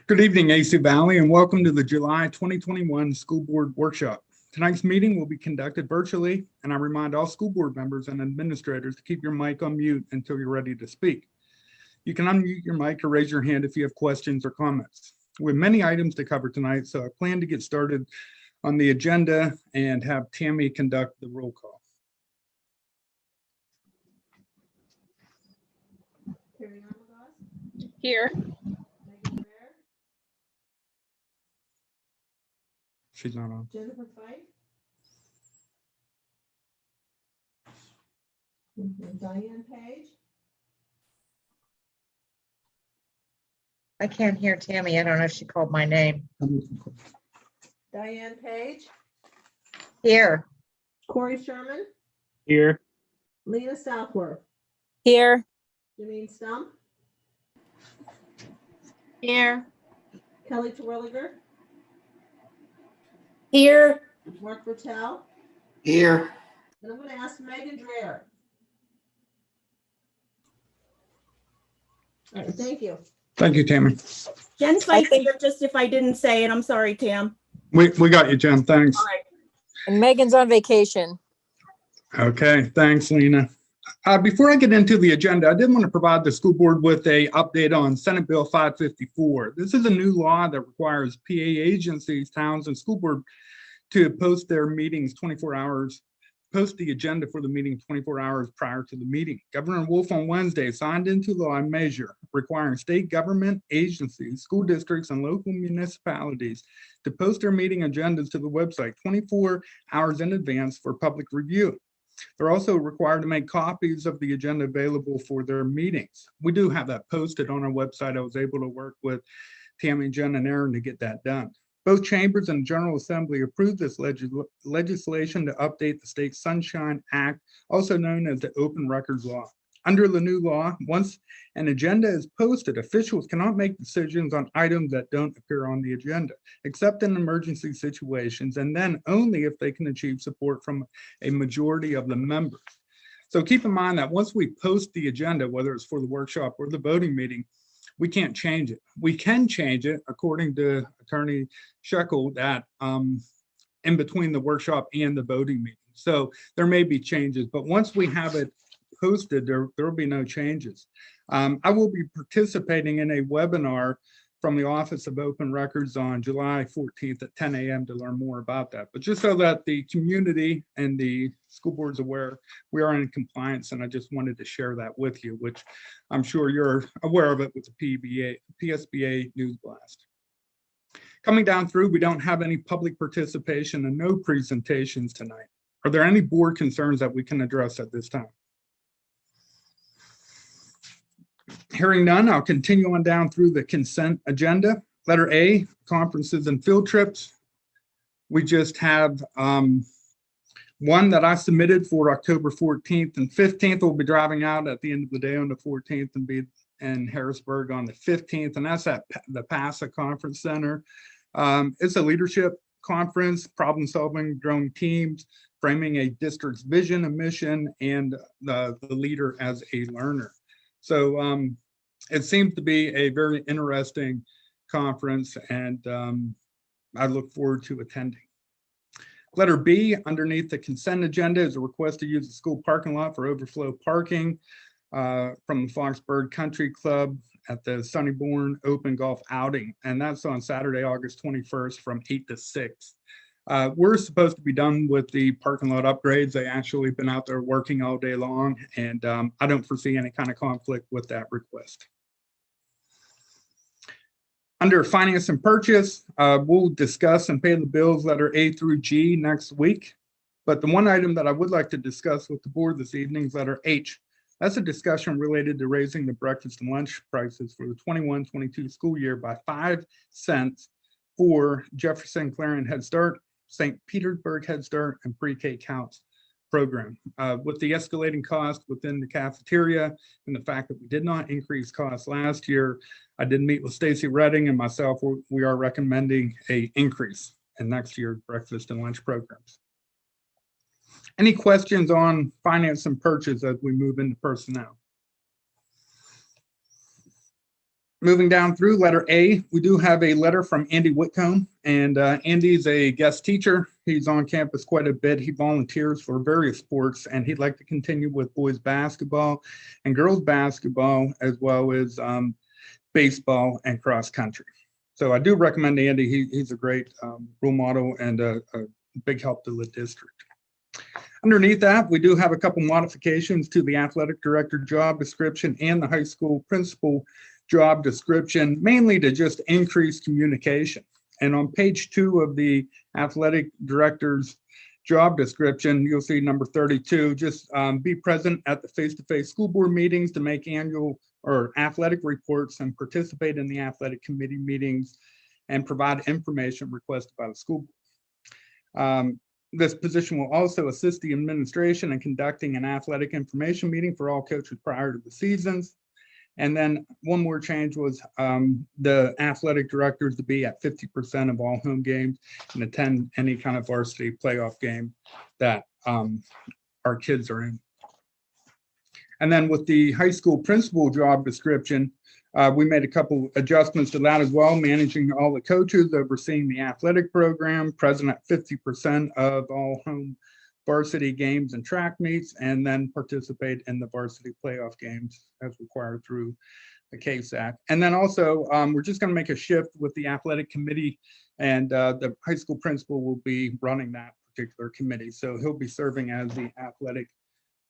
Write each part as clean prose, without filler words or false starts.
Good evening, AC Valley, and welcome to the July 2021 School Board Workshop. Tonight's meeting will be conducted virtually, and I remind all school board members and administrators to keep your mic on mute until you're ready to speak. You can unmute your mic or raise your hand if you have questions or comments. We have many items to cover tonight, so I plan to get started on the agenda and have Tammy conduct the roll call. Here. She's not on. Jennifer Fife. Diane Page. I can't hear Tammy. I don't know if she called my name. Diane Page. Here. Corey Sherman. Here. Lena Southworth. Here. Janine Stump. Here. Kelly Terwilliger. Here. Mark Bertel. Here. And I'm going to ask Megan Dreher. All right, thank you. Thank you, Tammy. Jen's Fife here, just if I didn't say it. I'm sorry, Tam. We got you, Jen. Thanks. All right. And Megan's on vacation. Okay, thanks, Lena. Before I get into the agenda, I did want to provide the school board with an update on Senate Bill 554. This is a new law that requires PA agencies, towns, and school board to post their meetings 24 hours, post the agenda for the meeting 24 hours prior to the meeting. Governor Wolf on Wednesday signed into law a measure requiring state government agencies, school districts, and local municipalities to post their meeting agendas to the website 24 hours in advance for public review. They're also required to make copies of the agenda available for their meetings. We do have that posted on our website. I was able to work with Tammy, Jen, and Aaron to get that done. Both chambers and General Assembly approved this legislation to update the State Sunshine Act, also known as the Open Records Law. Under the new law, once an agenda is posted, officials cannot make decisions on items that don't appear on the agenda, except in emergency situations, and then only if they can achieve support from a majority of the members. So keep in mind that once we post the agenda, whether it's for the workshop or the voting meeting, we can't change it. We can change it, according to Attorney Shekel, that in between the workshop and the voting meeting. So there may be changes, but once we have it posted, there will be no changes. I will be participating in a webinar from the Office of Open Records on July 14th at 10 a.m. to learn more about that. But just so that the community and the school board's aware, we are in compliance, and I just wanted to share that with you, which I'm sure you're aware of it with the PSBA News Blast. Coming down through, we don't have any public participation and no presentations tonight. Are there any board concerns that we can address at this time? Hearing none, I'll continue on down through the consent agenda. Letter A, conferences and field trips. We just have one that I submitted for October 14th and 15th. We'll be driving out at the end of the day on the 14th and be in Harrisburg on the 15th, and that's at the PASA Conference Center. It's a leadership conference, problem solving, growing teams, framing a district's vision and mission, and the leader as a learner. So it seems to be a very interesting conference, and I look forward to attending. Letter B, underneath the consent agenda, is a request to use the school parking lot for overflow parking from the Foxburg Country Club at the Sunnybourne Open Golf Outing, and that's on Saturday, August 21st from 8 to 6. We're supposed to be done with the parking lot upgrades. They actually been out there working all day long, and I don't foresee any kind of conflict with that request. Under finance and purchase, we'll discuss and pay the bills letter A through G next week. But the one item that I would like to discuss with the board this evening is letter H. That's a discussion related to raising the breakfast and lunch prices for the 21-22 school year by 5 cents for Jefferson Clarion Head Start, St. Petersburg Head Start, and Pre-K Counts program. With the escalating cost within the cafeteria and the fact that we did not increase costs last year, I did meet with Stacy Redding and myself. We are recommending an increase in next year's breakfast and lunch programs. Any questions on finance and purchase as we move into personnel? Moving down through letter A, we do have a letter from Andy Whitcomb, and Andy's a guest teacher. He's on campus quite a bit. He volunteers for various sports, and he'd like to continue with boys basketball and girls basketball, as well as baseball and cross country. So I do recommend Andy. He's a great role model and a big help to the district. Underneath that, we do have a couple modifications to the athletic director job description and the high school principal job description, mainly to just increase communication. And on page 2 of the athletic director's job description, you'll see number 32, just be present at the face-to-face school board meetings to make annual or athletic reports and participate in the athletic committee meetings and provide information requested by the school board. This position will also assist the administration in conducting an athletic information meeting for all coaches prior to the seasons. And then one more change was the athletic directors to be at 50% of all home games and attend any kind of varsity playoff game that our kids are in. And then with the high school principal job description, we made a couple adjustments to that as well, managing all the coaches, overseeing the athletic program, present at 50% of all home varsity games and track meets, and then participate in the varsity playoff games as required through the KSAC. And then also, we're just going to make a shift with the athletic committee, and the high school principal will be running that particular committee. So he'll be serving as the athletic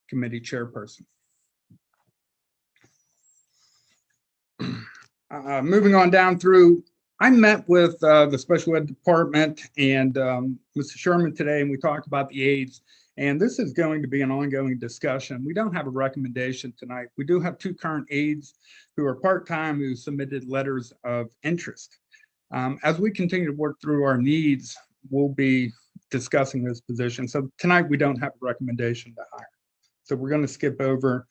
committee chairperson. Moving on down through, I met with the special ed department and Mr. Sherman today, and we talked about the aides. And this is going to be an ongoing discussion. We don't have a recommendation tonight. We do have 2 current aides who are part-time who submitted letters of interest. As we continue to work through our needs, we'll be discussing this position. So tonight we don't have a recommendation to hire. So we're going to skip over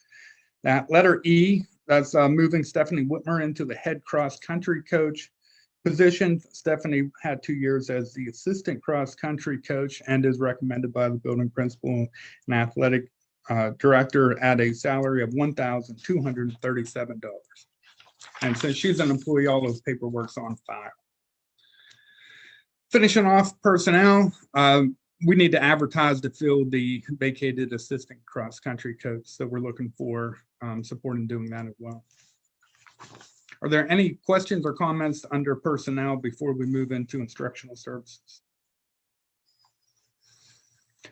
that. Letter E, that's moving Stephanie Whitmer into the head cross-country coach position. Stephanie had 2 years as the assistant cross-country coach and is recommended by the building principal and athletic director at a salary of $1,237. And since she's an employee, all those paperwork's on file. Finishing off personnel, we need to advertise to fill the vacated assistant cross-country coach. So we're looking for support in doing that as well. Are there any questions or comments under personnel before we move into instructional services?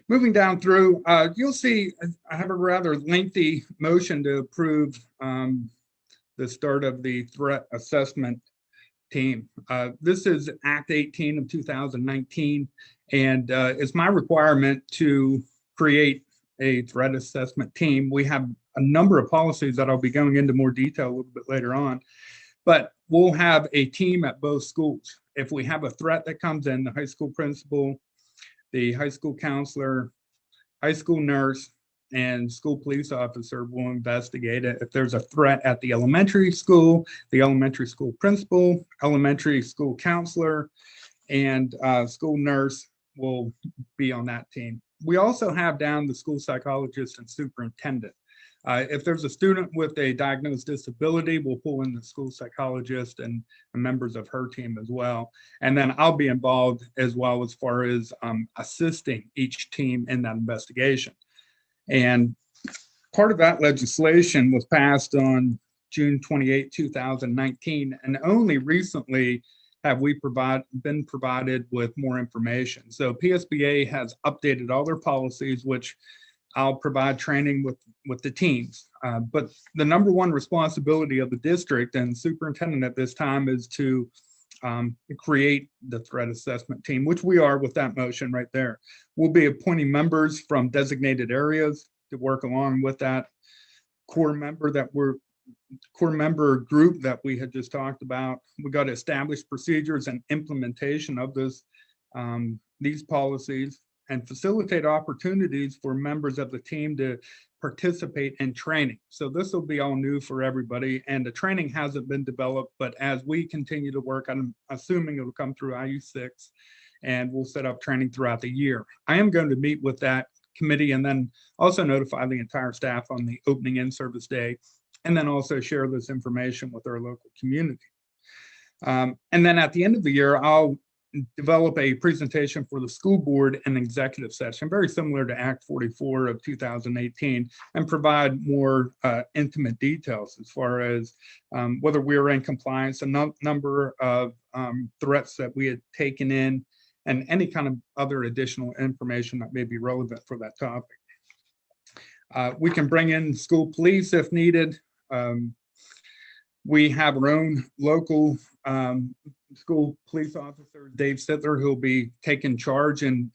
Moving down through, you'll see I have a rather lengthy motion to approve the start of the threat assessment team. This is Act 18 of 2019, and it's my requirement to create a threat assessment team. We have a number of policies that I'll be going into more detail a little bit later on, but we'll have a team at both schools. If we have a threat that comes in, the high school principal, the high school counselor, high school nurse, and school police officer will investigate it. If there's a threat at the elementary school principal, elementary school counselor, and school nurse will be on that team. We also have down the school psychologist and superintendent. If there's a student with a diagnosed disability, we'll pull in the school psychologist and members of her team as well. And then I'll be involved as well as far as assisting each team in that investigation. And part of that legislation was passed on June 28, 2019, and only recently have we been provided with more information. So PSBA has updated all their policies, which I'll provide training with the teams. But the number one responsibility of the district and superintendent at this time is to create the threat assessment team, which we are with that motion right there. We'll be appointing members from designated areas to work along with that core member group that we had just talked about. We got to establish procedures and implementation of these policies and facilitate opportunities for members of the team to participate in training. So this will be all new for everybody, and the training hasn't been developed, but as we continue to work, I'm assuming it'll come through IU6, and we'll set up training throughout the year. I am going to meet with that committee and then also notify the entire staff on the opening in-service day and then also share this information with our local community. And then at the end of the year, I'll develop a presentation for the school board and executive session, very similar to Act 44 of 2018, and provide more intimate details as far as whether we are in compliance, a number of threats that we had taken in, and any kind of other additional information that may be relevant for that topic. We can bring in school police if needed. We have our own local school police officer, Dave Sittler, who'll be taking charge and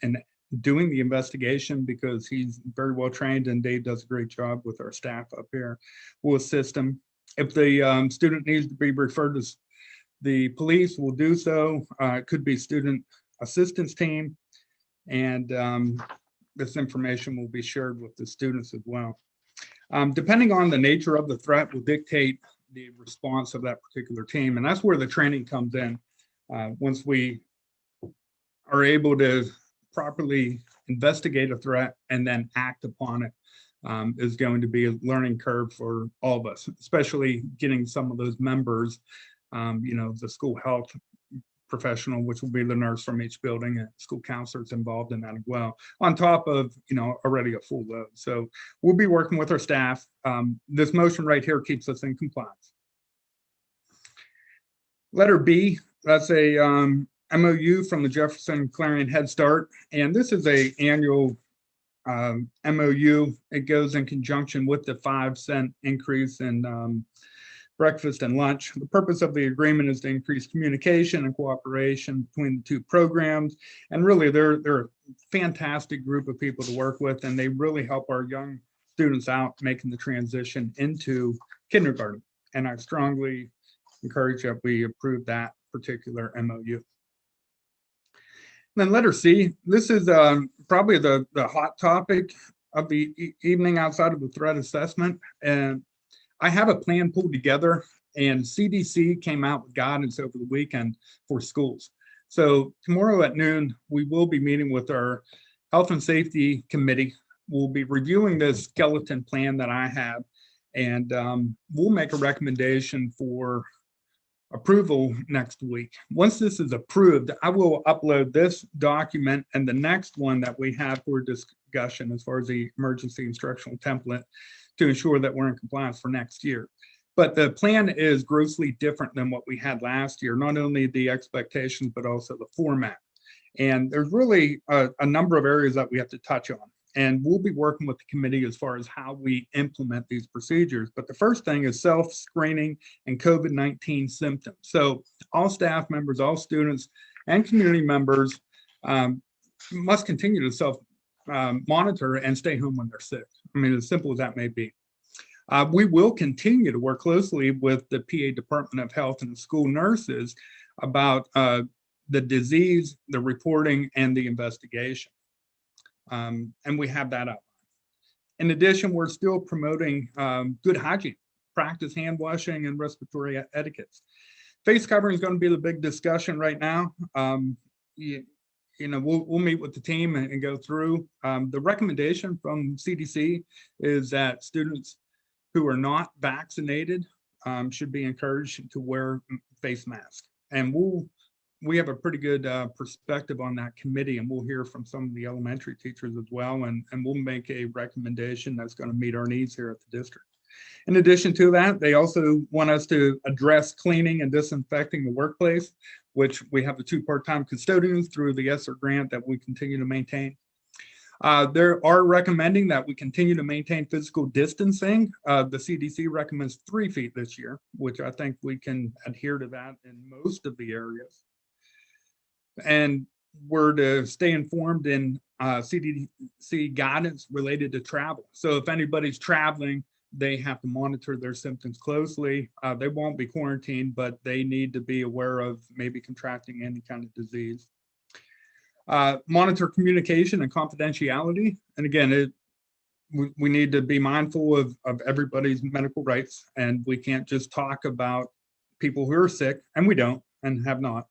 doing the investigation because he's very well trained, and Dave does a great job with our staff up here. We'll assist him. If the student needs to be referred to the police, we'll do so. It could be student assistance team, and this information will be shared with the students as well. Depending on the nature of the threat will dictate the response of that particular team, and that's where the training comes in. Once we are able to properly investigate a threat and then act upon it, is going to be a learning curve for all of us, especially getting some of those members, the school health professional, which will be the nurse from each building, and school counselors involved in that as well, on top of already a full load. So we'll be working with our staff. This motion right here keeps us in compliance. Letter B, that's a MOU from the Jefferson Clarion Head Start, and this is a annual MOU. It goes in conjunction with the 5-cent increase in breakfast and lunch. The purpose of the agreement is to increase communication and cooperation between the two programs. And really, they're a fantastic group of people to work with, and they really help our young students out making the transition into kindergarten. And I strongly encourage that we approve that particular MOU. Then letter C, this is probably the hot topic of the evening outside of the threat assessment. And I have a plan pulled together, and CDC came out with guidance over the weekend for schools. So tomorrow at noon, we will be meeting with our Health and Safety Committee. We'll be reviewing this skeleton plan that I have, and we'll make a recommendation for approval next week. Once this is approved, I will upload this document and the next one that we have for discussion as far as the emergency instructional template to ensure that we're in compliance for next year. But the plan is grossly different than what we had last year, not only the expectations, but also the format. And there's really a number of areas that we have to touch on. And we'll be working with the committee as far as how we implement these procedures. But the first thing is self-screening and COVID-19 symptoms. So all staff members, all students, and community members must continue to self-monitor and stay home when they're sick. I mean, as simple as that may be. We will continue to work closely with the PA Department of Health and the school nurses about the disease, the reporting, and the investigation. And we have that up. In addition, we're still promoting good hygiene, practice hand washing, and respiratory etiquettes. Face covering is going to be the big discussion right now. We'll meet with the team and go through. The recommendation from CDC is that students who are not vaccinated should be encouraged to wear face masks. And we have a pretty good perspective on that committee, and we'll hear from some of the elementary teachers as well, and we'll make a recommendation that's going to meet our needs here at the district. In addition to that, they also want us to address cleaning and disinfecting the workplace, which we have the 2 part-time custodians through the ESSER grant that we continue to maintain. They are recommending that we continue to maintain physical distancing. The CDC recommends 3 feet this year, which I think we can adhere to that in most of the areas. And we're to stay informed in CDC guidance related to travel. So if anybody's traveling, they have to monitor their symptoms closely. They won't be quarantined, but they need to be aware of maybe contracting any kind of disease. Monitor communication and confidentiality. And again, we need to be mindful of everybody's medical rights, and we can't just talk about people who are sick, and we don't and have not.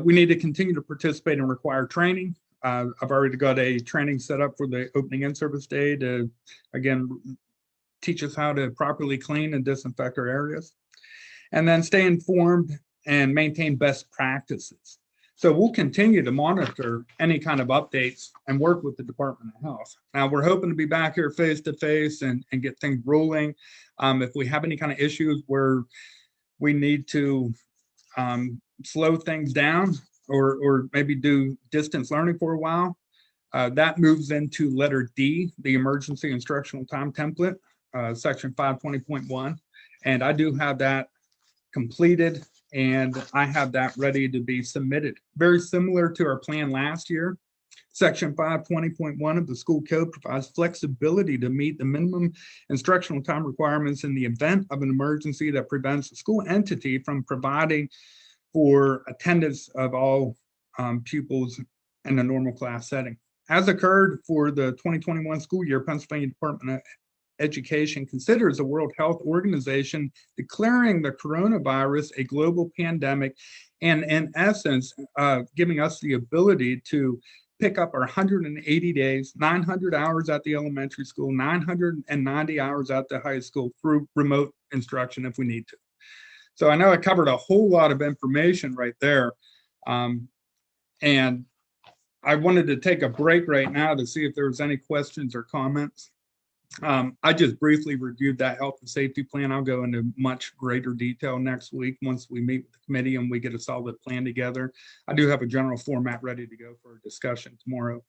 We need to continue to participate in required training. I've already got a training set up for the opening in-service day to, again, teach us how to properly clean and disinfect our areas, and then stay informed and maintain best practices. So we'll continue to monitor any kind of updates and work with the Department of Health. Now, we're hoping to be back here face to face and get things rolling. If we have any kind of issues where we need to slow things down or maybe do distance learning for a while, that moves into letter D, the emergency instructional time template, section 520.1. And I do have that completed, and I have that ready to be submitted. Very similar to our plan last year. Section 520.1 of the school code provides flexibility to meet the minimum instructional time requirements in the event of an emergency that prevents the school entity from providing for attendance of all pupils in a normal class setting. As occurred for the 2021 school year, Pennsylvania Department of Education considers the World Health Organization declaring the coronavirus a global pandemic, and in essence, giving us the ability to pick up our 180 days, 900 hours at the elementary school, 990 hours at the high school through remote instruction if we need to. So I know I covered a whole lot of information right there. And I wanted to take a break right now to see if there was any questions or comments. I just briefly reviewed that health and safety plan. I'll go into much greater detail next week once we meet with the committee and we get a solid plan together. I do have a general format ready to go for a discussion tomorrow.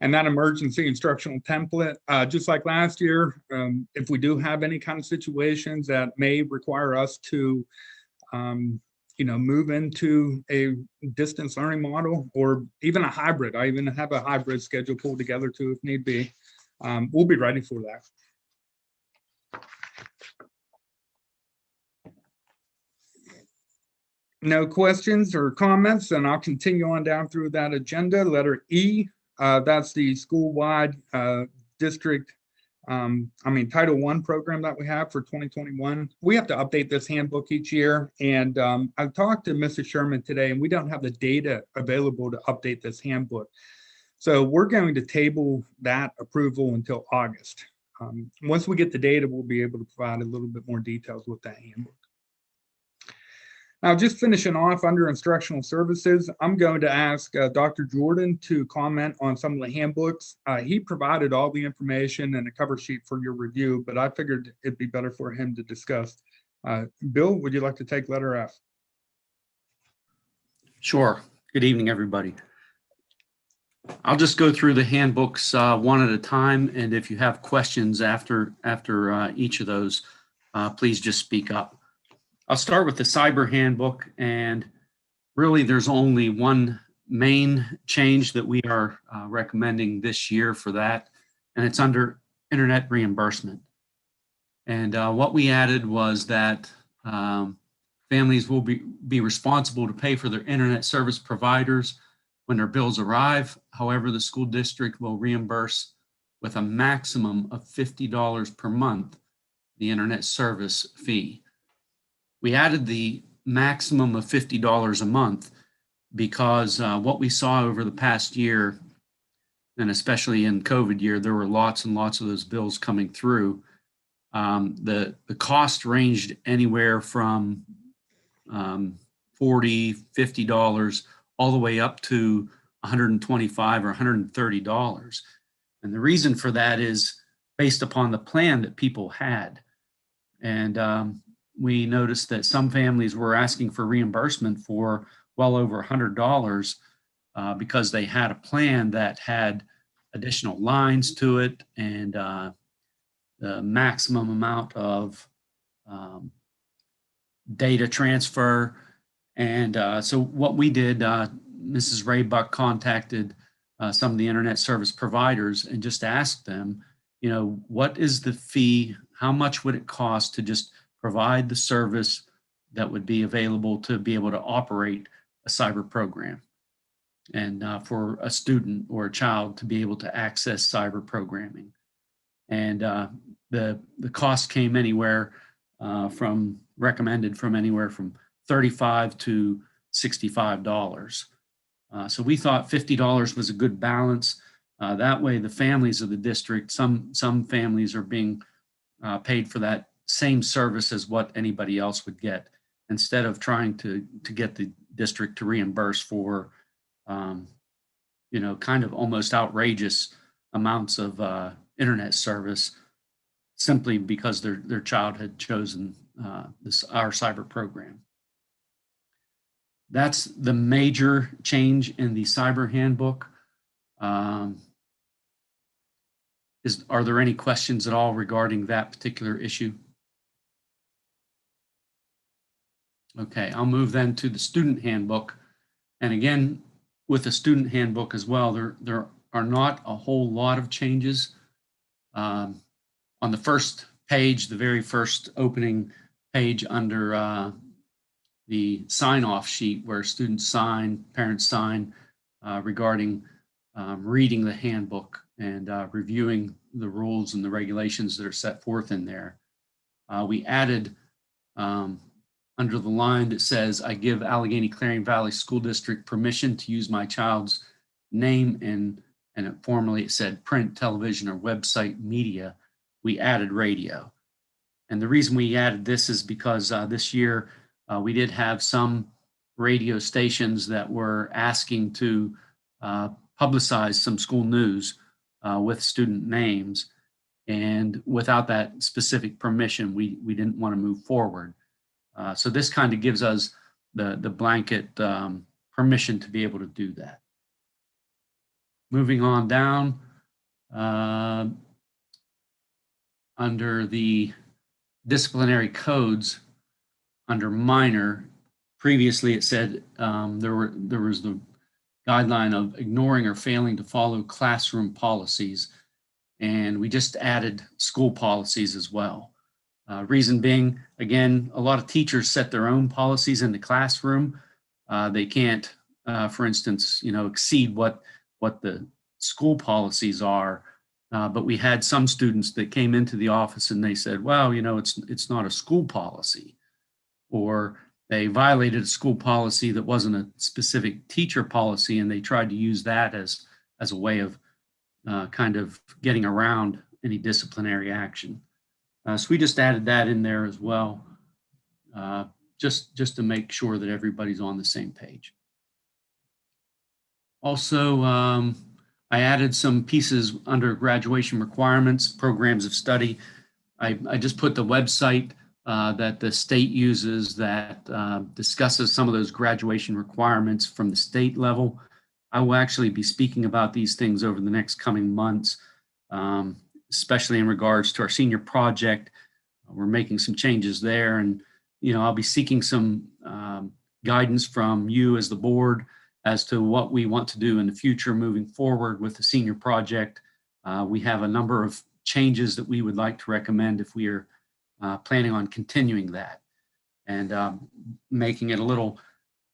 And that emergency instructional template, just like last year, if we do have any kind of situations that may require us to move into a distance learning model or even a hybrid. I even have a hybrid schedule pulled together too if need be. We'll be ready for that. No questions or comments, and I'll continue on down through that agenda. Letter E, that's the school-wide district, Title I program that we have for 2021. We have to update this handbook each year, and I've talked to Mrs. Sherman today, and we don't have the data available to update this handbook. So we're going to table that approval until August. Once we get the data, we'll be able to provide a little bit more details with that handbook. Now, just finishing off under instructional services, I'm going to ask Dr. Jordan to comment on some of the handbooks. He provided all the information and a cover sheet for your review, but I figured it'd be better for him to discuss. Bill, would you like to take letter F? Sure. Good evening, everybody. I'll just go through the handbooks one at a time, and if you have questions after each of those, please just speak up. I'll start with the Cyber Handbook, and really there's only one main change that we are recommending this year for that, and it's under internet reimbursement. And what we added was that families will be responsible to pay for their internet service providers when their bills arrive. However, the school district will reimburse with a maximum of $50 per month the internet service fee. We added the maximum of $50 a month because what we saw over the past year, and especially in COVID year, there were lots and lots of those bills coming through. The cost ranged anywhere from $40, $50 all the way up to $125 or $130. And the reason for that is based upon the plan that people had. And we noticed that some families were asking for reimbursement for well over $100 because they had a plan that had additional lines to it and the maximum amount of data transfer. And so what we did, Mrs. Raybuck contacted some of the internet service providers and just asked them, what is the fee? How much would it cost to just provide the service that would be available to be able to operate a cyber program and for a student or a child to be able to access cyber programming? And the cost came anywhere recommended from anywhere from $35 to $65. So we thought $50 was a good balance. That way the families of the district, some families are being paid for that same service as what anybody else would get, instead of trying to get the district to reimburse for, kind of almost outrageous amounts of internet service simply because their child had chosen our cyber program. That's the major change in the Cyber Handbook. Are there any questions at all regarding that particular issue? Okay, I'll move then to the Student Handbook. And again, with the Student Handbook as well, there are not a whole lot of changes. On the first page, the very first opening page under the sign-off sheet where students sign, parents sign regarding reading the handbook and reviewing the rules and the regulations that are set forth in there. We added under the line that says, I give Allegheny Clarion Valley School District permission to use my child's name, and formerly it said print, television, or website media. We added radio. And the reason we added this is because this year we did have some radio stations that were asking to publicize some school news with student names. And without that specific permission, we didn't want to move forward. So this kind of gives us the blanket permission to be able to do that. Moving on down, under the disciplinary codes, under minor, previously it said there was the guideline of ignoring or failing to follow classroom policies, and we just added school policies as well. Reason being, again, a lot of teachers set their own policies in the classroom. They can't, for instance, exceed what the school policies are. But we had some students that came into the office and they said, well, it's not a school policy, or they violated a school policy that wasn't a specific teacher policy, and they tried to use that as a way of kind of getting around any disciplinary action. So we just added that in there as well, just to make sure that everybody's on the same page. Also, I added some pieces under graduation requirements, programs of study. I just put the website that the state uses that discusses some of those graduation requirements from the state level. I will actually be speaking about these things over the next coming months, especially in regards to our senior project. We're making some changes there, and I'll be seeking some guidance from you as the board as to what we want to do in the future moving forward with the senior project. We have a number of changes that we would like to recommend if we are planning on continuing that, and making it a little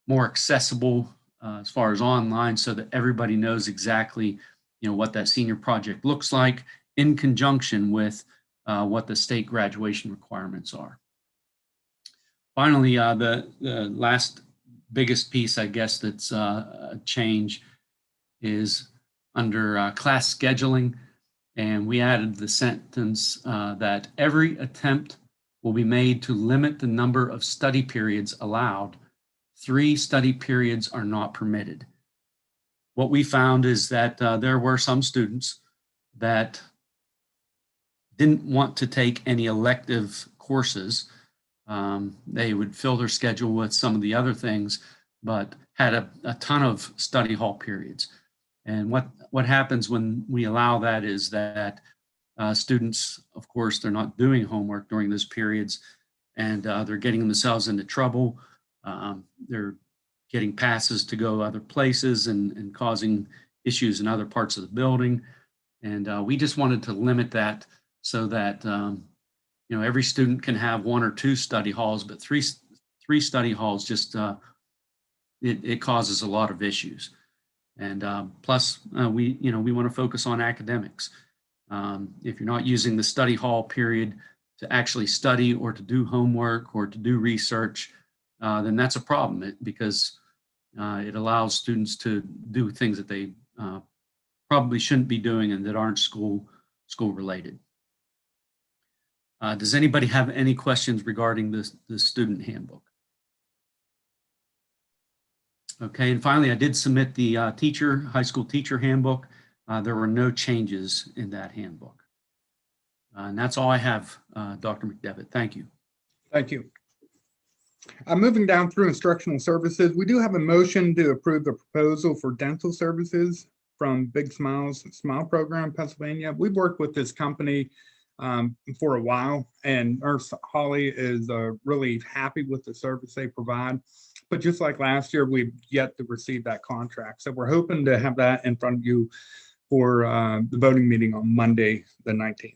more accessible as far as online, so that everybody knows exactly what that senior project looks like in conjunction with what the state graduation requirements are. Finally, the last biggest piece, I guess, that's a change is under class scheduling. And we added the sentence that every attempt will be made to limit the number of study periods allowed. 3 study periods are not permitted. What we found is that there were some students that didn't want to take any elective courses. They would fill their schedule with some of the other things, but had a ton of study hall periods. And what happens when we allow that is that students, of course, they're not doing homework during those periods, and they're getting themselves into trouble. They're getting passes to go other places and causing issues in other parts of the building. And we just wanted to limit that so that every student can have 1 or 2 study halls, but three study halls just it causes a lot of issues. And plus, we want to focus on academics. If you're not using the study hall period to actually study or to do homework or to do research, then that's a problem, because it allows students to do things that they probably shouldn't be doing and that aren't school related. Does anybody have any questions regarding the student handbook? Okay, and finally, I did submit the high school teacher handbook. There were no changes in that handbook. And that's all I have, Dr. McDevitt. Thank you. Thank you. Moving down through instructional services, we do have a motion to approve the proposal for dental services from Big Smiles Smile Program, Pennsylvania. We've worked with this company for a while, and Nurse Holly is really happy with the service they provide. But just like last year, we've yet to receive that contract. So we're hoping to have that in front of you for the voting meeting on Monday, the 19th.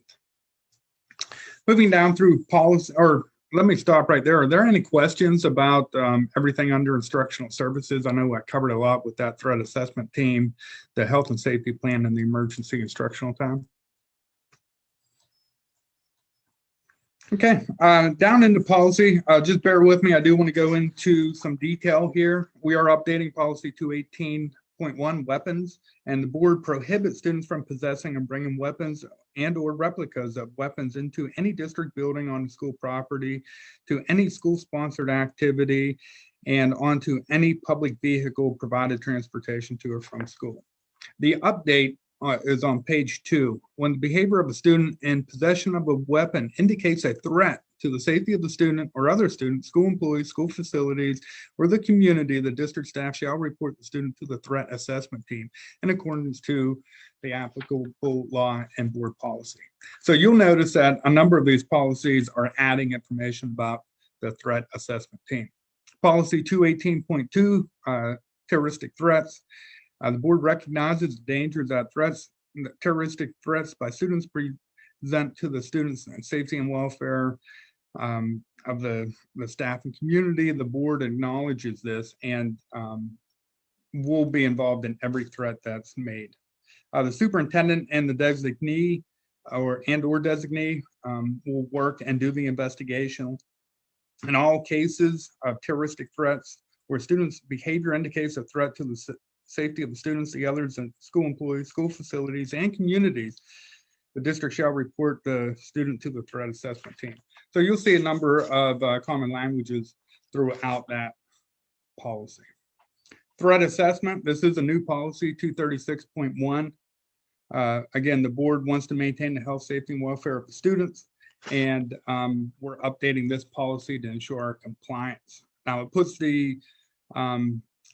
Moving down through policy, or let me stop right there. Are there any questions about everything under instructional services? I know I covered a lot with that threat assessment team, the health and safety plan, and the emergency instructional time. Okay, down into policy, just bear with me. I do want to go into some detail here. We are updating policy 218.1 weapons, and the board prohibits students from possessing and bringing weapons and or replicas of weapons into any district building on school property, to any school sponsored activity, and onto any public vehicle provided transportation to or from school. The update is on page 2. When the behavior of a student in possession of a weapon indicates a threat to the safety of the student or other students, school employees, school facilities, or the community, the district staff shall report the student to the threat assessment team in accordance to the applicable law and board policy. So you'll notice that a number of these policies are adding information about the threat assessment team. Policy 218.2, terroristic threats. The board recognizes the dangers that terroristic threats by students present to the students and safety and welfare of the staff and community. The board acknowledges this and will be involved in every threat that's made. The superintendent and the designee or designee will work and do the investigation. In all cases of terroristic threats where students' behavior indicates a threat to the safety of the students, the others, and school employees, school facilities, and communities, the district shall report the student to the threat assessment team. So you'll see a number of common languages throughout that policy. Threat assessment, this is a new policy, 236.1. Again, the board wants to maintain the health, safety, and welfare of the students, and we're updating this policy to ensure our compliance. Now, it puts the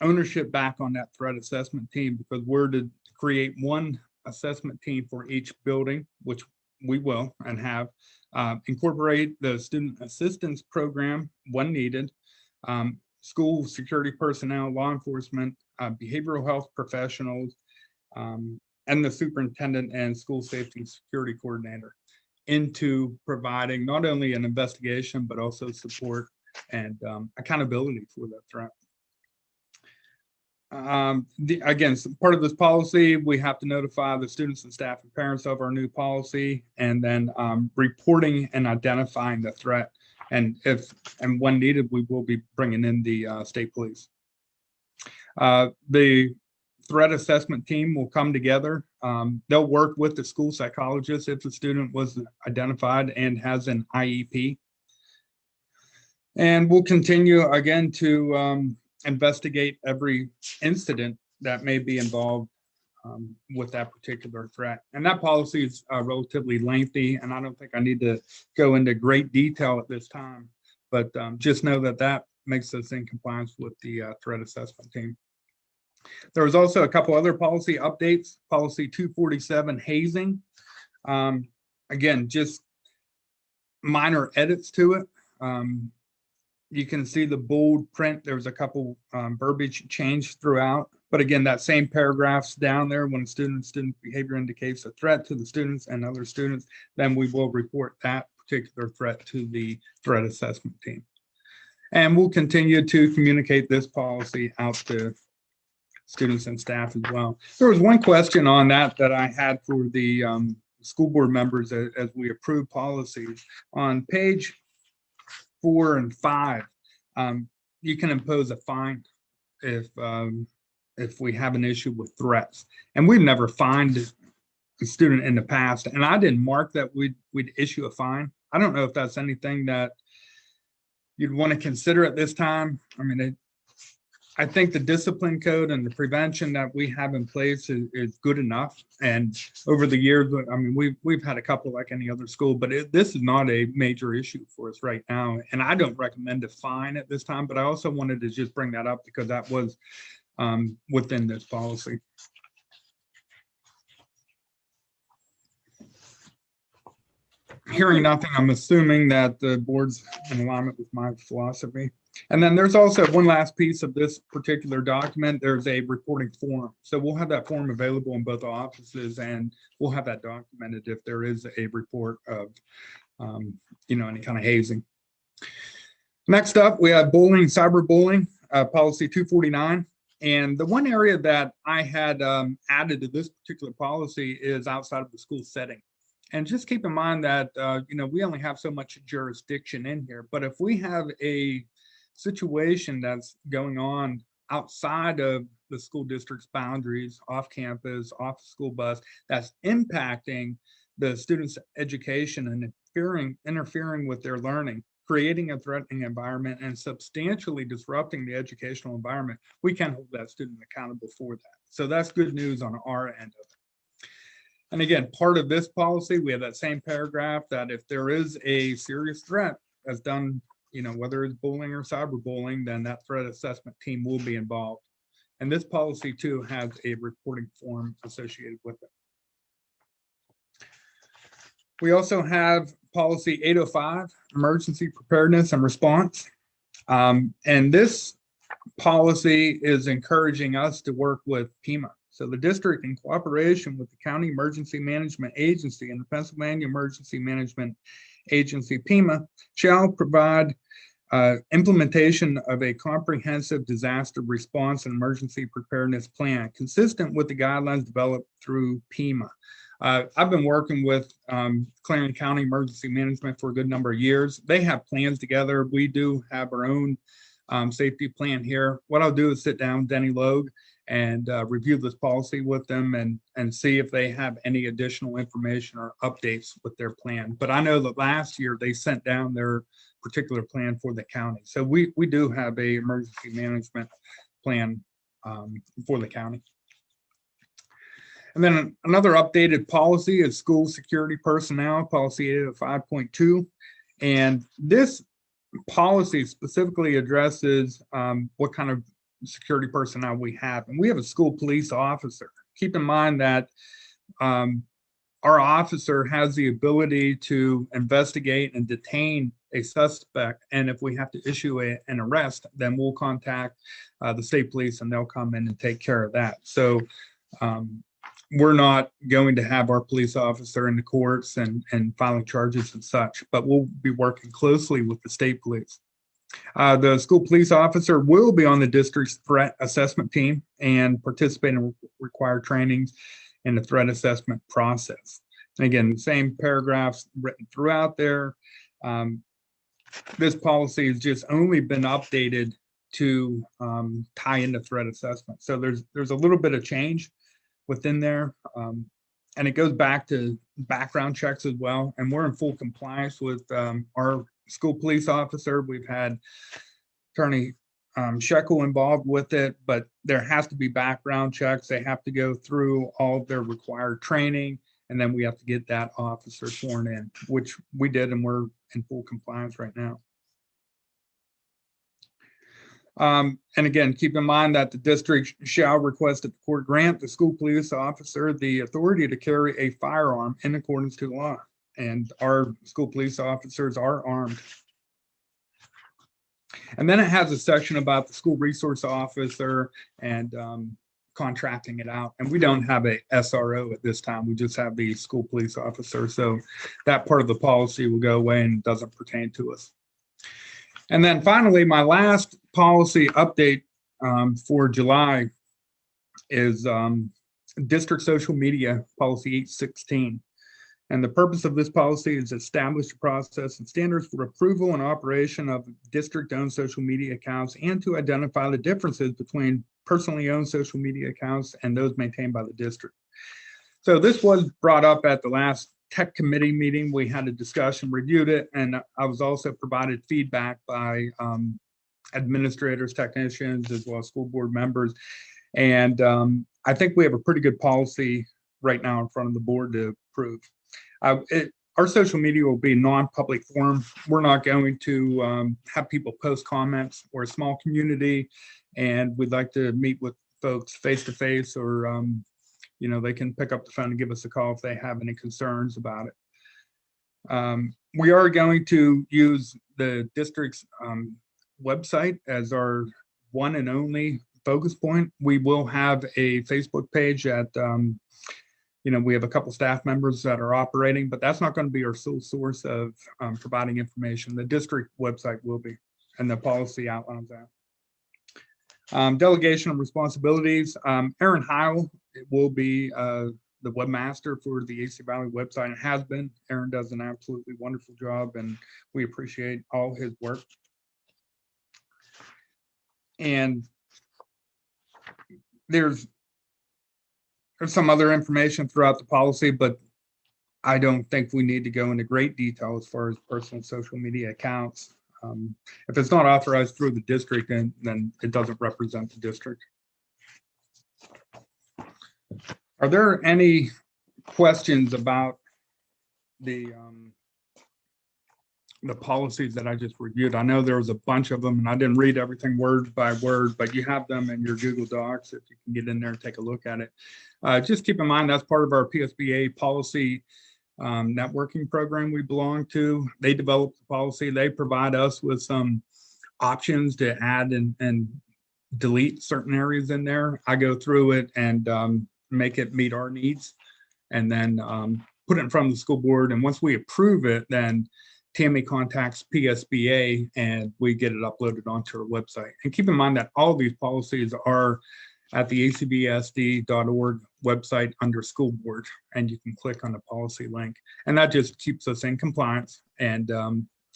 ownership back on that threat assessment team, because we're to create one assessment team for each building, which we will and have, incorporate the student assistance program when needed, school security personnel, law enforcement, behavioral health professionals, and the superintendent and school safety and security coordinator into providing not only an investigation, but also support and accountability for that threat. Again, part of this policy, we have to notify the students and staff and parents of our new policy, and then reporting and identifying the threat. And if and when needed, we will be bringing in the state police. The threat assessment team will come together. They'll work with the school psychologist if the student was identified and has an IEP. And we'll continue again to investigate every incident that may be involved with that particular threat. And that policy is relatively lengthy, and I don't think I need to go into great detail at this time, but just know that that makes us in compliance with the threat assessment team. There was also a couple other policy updates. Policy 247, hazing. Again, just minor edits to it. You can see the bold print. There was a couple verbiage changed throughout, but again, that same paragraph's down there. When student behavior indicates a threat to the students and other students, then we will report that particular threat to the threat assessment team. And we'll continue to communicate this policy out to students and staff as well. There was one question on that I had for the school board members as we approve policies. On page 4 and 5, you can impose a fine if we have an issue with threats. And we've never fined a student in the past, and I didn't mark that we'd issue a fine. I don't know if that's anything that you'd want to consider at this time. I mean, I think the discipline code and the prevention that we have in place is good enough. And over the years, I mean, we've had a couple like any other school, but this is not a major issue for us right now. And I don't recommend a fine at this time, but I also wanted to just bring that up because that was within this policy. Hearing nothing, I'm assuming that the board's in alignment with my philosophy. And then there's also one last piece of this particular document. There's a reporting form. So we'll have that form available in both offices, and we'll have that documented if there is a report of, any kind of hazing. Next up, we have bullying, cyberbullying, policy 249. And the one area that I had added to this particular policy is outside of the school setting. And just keep in mind that, we only have so much jurisdiction in here, but if we have a situation that's going on outside of the school district's boundaries, off campus, off school bus, that's impacting the students' education and interfering with their learning, creating a threatening environment and substantially disrupting the educational environment, we can hold that student accountable for that. So that's good news on our end of it. And again, part of this policy, we have that same paragraph that if there is a serious threat that's done, whether it's bullying or cyberbullying, then that threat assessment team will be involved. And this policy too has a reporting form associated with it. We also have policy 805, emergency preparedness and response. And this policy is encouraging us to work with PEMA. So the district, in cooperation with the County Emergency Management Agency and the Pennsylvania Emergency Management Agency, PEMA, shall provide implementation of a comprehensive disaster response and emergency preparedness plan consistent with the guidelines developed through PEMA. I've been working with Clarendon County Emergency Management for a good number of years. They have plans together. We do have our own safety plan here. What I'll do is sit down with Denny Logue and review this policy with them and see if they have any additional information or updates with their plan. But I know that last year they sent down their particular plan for the county. So we do have a emergency management plan for the county. And then another updated policy is school security personnel, policy 805.2. And this policy specifically addresses what kind of security personnel we have. And we have a school police officer. Keep in mind that our officer has the ability to investigate and detain a suspect. And if we have to issue an arrest, then we'll contact the state police and they'll come in and take care of that. So we're not going to have our police officer in the courts and filing charges and such, but we'll be working closely with the state police. The school police officer will be on the district's threat assessment team and participate in required trainings in the threat assessment process. And again, the same paragraphs written throughout there. This policy has just only been updated to tie into threat assessment. So there's a little bit of change within there. And it goes back to background checks as well. And we're in full compliance with our school police officer. We've had Attorney Shekel involved with it, but there has to be background checks. They have to go through all of their required training, and then we have to get that officer sworn in, which we did, and we're in full compliance right now. And again, keep in mind that the district shall request that the court grant the school police officer the authority to carry a firearm in accordance to law. And our school police officers are armed. And then it has a section about the school resource officer and contracting it out. And we don't have a SRO at this time. We just have the school police officer. So that part of the policy will go away and doesn't pertain to us. And then finally, my last policy update for July is district social media policy 816. And the purpose of this policy is to establish a process and standards for approval and operation of district-owned social media accounts and to identify the differences between personally owned social media accounts and those maintained by the district. So this was brought up at the last tech committee meeting, we had a discussion, reviewed it, and I was also provided feedback by administrators, technicians, as well as school board members. And I think we have a pretty good policy right now in front of the board to approve. Our social media will be non-public forum. We're not going to have people post comments. We're a small community, and we'd like to meet with folks face to face, or they can pick up the phone and give us a call if they have any concerns about it. We are going to use the district's website as our one and only focus point. We will have a Facebook page at we have a couple staff members that are operating, but that's not going to be our sole source of providing information. The district website will be, and the policy outlines that. Delegation responsibilities. Aaron Heil will be the webmaster for the AC Valley website, and has been. Aaron does an absolutely wonderful job, and we appreciate all his work. And there's some other information throughout the policy, but I don't think we need to go into great detail as far as personal social media accounts. If it's not authorized through the district, then it doesn't represent the district. Are there any questions about the policies that I just reviewed? I know there was a bunch of them, and I didn't read everything word by word, but you have them in your Google Docs if you can get in there and take a look at it. Just keep in mind that's part of our PSBA policy networking program we belong to. They develop the policy. They provide us with some options to add and delete certain areas in there. I go through it and make it meet our needs, and then put it in front of the school board. And once we approve it, then Tammy contacts PSBA and we get it uploaded onto our website. And keep in mind that all of these policies are at the acvsd.org website under school board, and you can click on the policy link, and that just keeps us in compliance. And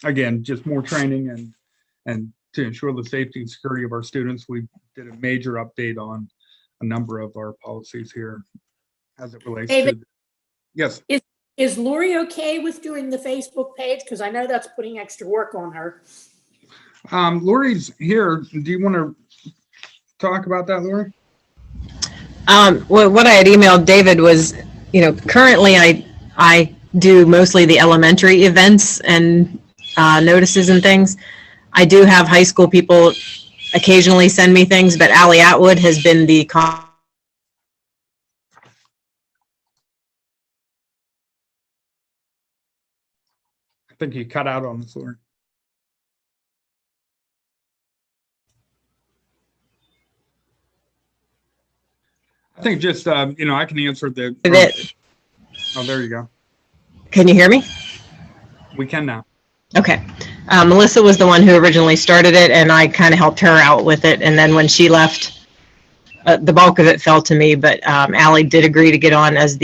again, just more training and to ensure the safety and security of our students. We did a major update on a number of our policies here as it relates David, to. Yes. Is Lori okay with doing the Facebook page? Because I know that's putting extra work on her. Lori's here. Do you want to talk about that, Lori? Well, what I had emailed David was, currently I do mostly the elementary events and notices and things. I do have high school people occasionally send me things, but Allie Atwood has been the I think you cut out on the floor. I think just, I can answer the. Oh, there you go. Can you hear me? We can now. Okay. Melissa was the one who originally started it, and I kind of helped her out with it. And then when she left, the bulk of it fell to me, but Allie did agree to get on as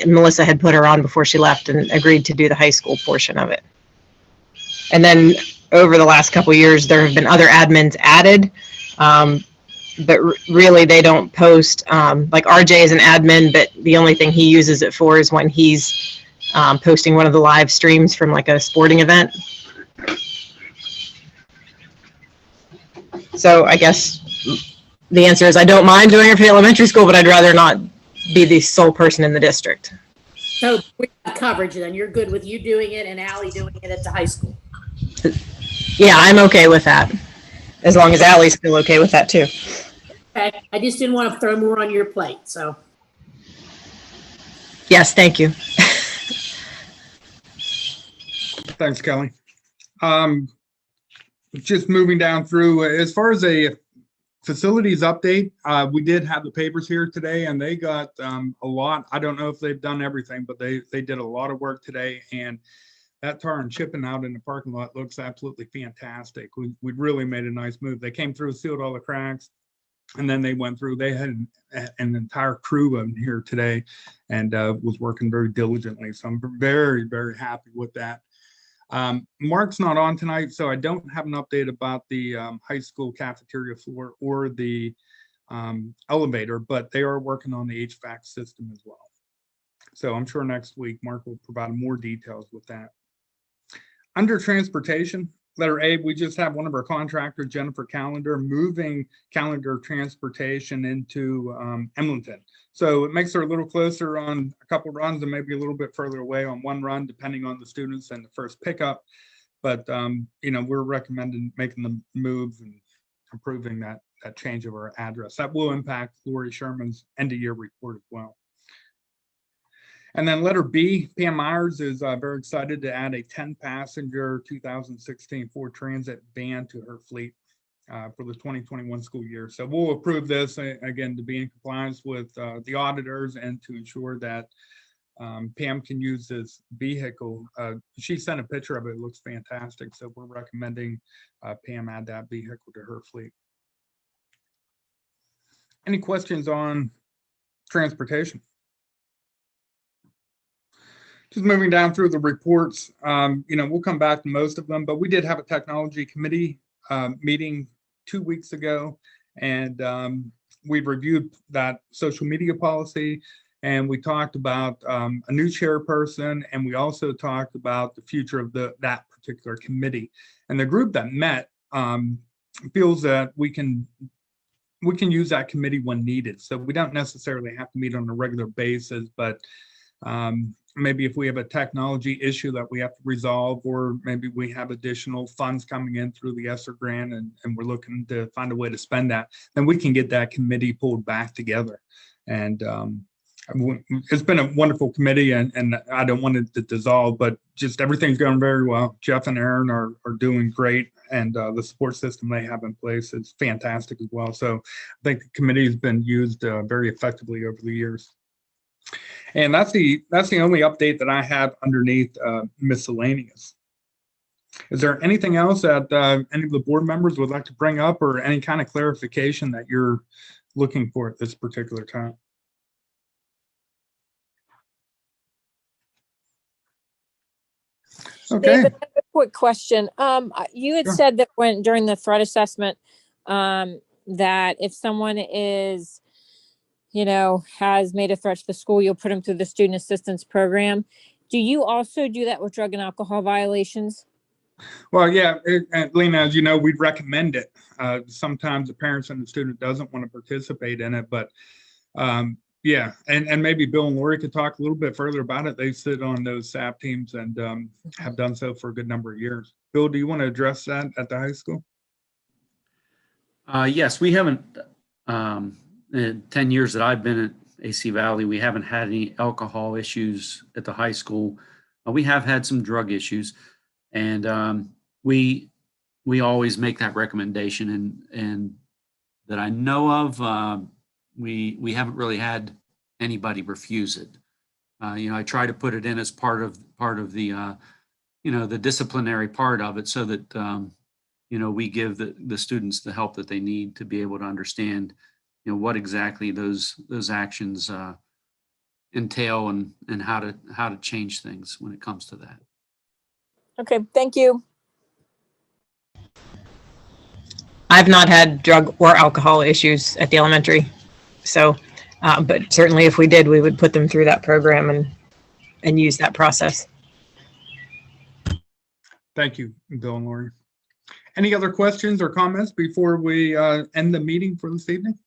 Melissa had put her on before she left and agreed to do the high school portion of it. And then over the last couple of years, there have been other admins added, but really they don't post. Like RJ is an admin, but the only thing he uses it for is when he's posting one of the live streams from like a sporting event. So I guess the answer is I don't mind doing it for the elementary school, but I'd rather not be the sole person in the district. So we have coverage then. You're good with you doing it and Allie doing it at the high school. Yeah, I'm okay with that. As long as Allie's still okay with that too. Okay. I just didn't want to throw more on your plate, so. Yes, thank you. Thanks, Kelly. Just moving down through, as far as a facilities update, we did have the papers here today, and they got a lot. I don't know if they've done everything, but they did a lot of work today, and that tar and chipping out in the parking lot looks absolutely fantastic. We really made a nice move. They came through, sealed all the cracks, and then they went through. They had an entire crew in here today and was working very diligently. So I'm very, very happy with that. Mark's not on tonight, so I don't have an update about the high school cafeteria floor or the elevator, but they are working on the HVAC system as well. So I'm sure next week, Mark will provide more details with that. Under transportation, letter A, we just have one of our contractors, Jennifer Callender, moving Callender Transportation into Emlenton. So it makes her a little closer on a couple runs and maybe a little bit further away on one run, depending on the students and the first pickup. But, we're recommending making the move and approving that change of our address. That will impact Lori Sherman's end of year report as well. And then letter B, Pam Myers is very excited to add a 10-passenger 2016 Ford Transit van to her fleet for the 2021 school year. So we'll approve this, again, to be in compliance with the auditors and to ensure that Pam can use this vehicle. She sent a picture of it. It looks fantastic. So we're recommending Pam add that vehicle to her fleet. Any questions on transportation? Just moving down through the reports, we'll come back to most of them, but we did have a technology committee meeting 2 weeks ago, and we reviewed that social media policy, and we talked about a new chairperson, and we also talked about the future of that particular committee. And the group that met feels that we can use that committee when needed. So we don't necessarily have to meet on a regular basis, but maybe if we have a technology issue that we have to resolve, or maybe we have additional funds coming in through the ESSER grant and we're looking to find a way to spend that, then we can get that committee pulled back together. And it's been a wonderful committee, and I don't want it to dissolve, but just everything's going very well. Jeff and Aaron are doing great, and the support system they have in place is fantastic as well. So I think the committee has been used very effectively over the years. And that's the only update that I have underneath miscellaneous. Is there anything else that any of the board members would like to bring up, or any kind of clarification that you're looking for at this particular time? Okay. David, I have a quick question. You had Sure. said that during the threat assessment, that if someone is, has made a threat to the school, you'll put them through the student assistance program. Do you also do that with drug and alcohol violations? Well, yeah, Lena, as you know, we'd recommend it. Sometimes the parents and the student doesn't want to participate in it, but yeah, and maybe Bill and Lori could talk a little bit further about it. They sit on those SAP teams and have done so for a good number of years. Bill, do you want to address that at the high school? Yes, we haven't, in 10 years that I've been at AC Valley, we haven't had any alcohol issues at the high school. We have had some drug issues, and we always make that recommendation, and that I know of, we haven't really had anybody refuse it. I try to put it in as part of the the disciplinary part of it, so that we give the students the help that they need to be able to understand what exactly those actions entail, and how to change things when it comes to that. Okay, thank you. I've not had drug or alcohol issues at the elementary. So, but certainly if we did, we would put them through that program and use that process. Thank you, Bill and Lori. Any other questions or comments before we end the meeting for this evening?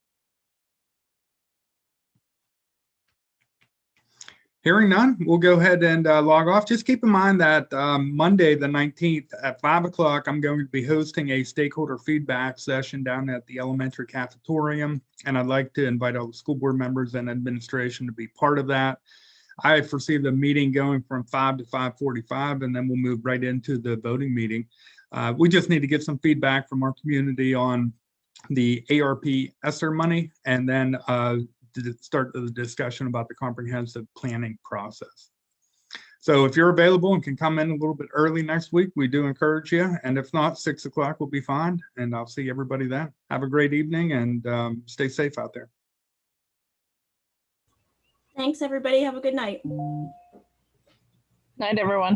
Hearing none, we'll go ahead and log off. Just keep in mind that Monday, the 19th at 5 o'clock, I'm going to be hosting a stakeholder feedback session down at the elementary cafetorium. And I'd like to invite all the school board members and administration to be part of that. I foresee the meeting going from 5 to 5:45, and then we'll move right into the voting meeting. We just need to get some feedback from our community on the ARP ESSER money, and then to start the discussion about the comprehensive planning process. So if you're available and can come in a little bit early next week, we do encourage you. And if not, 6 o'clock will be fine. And I'll see everybody then. Have a great evening, and stay safe out there. Thanks, everybody. Have a good night. Night, everyone.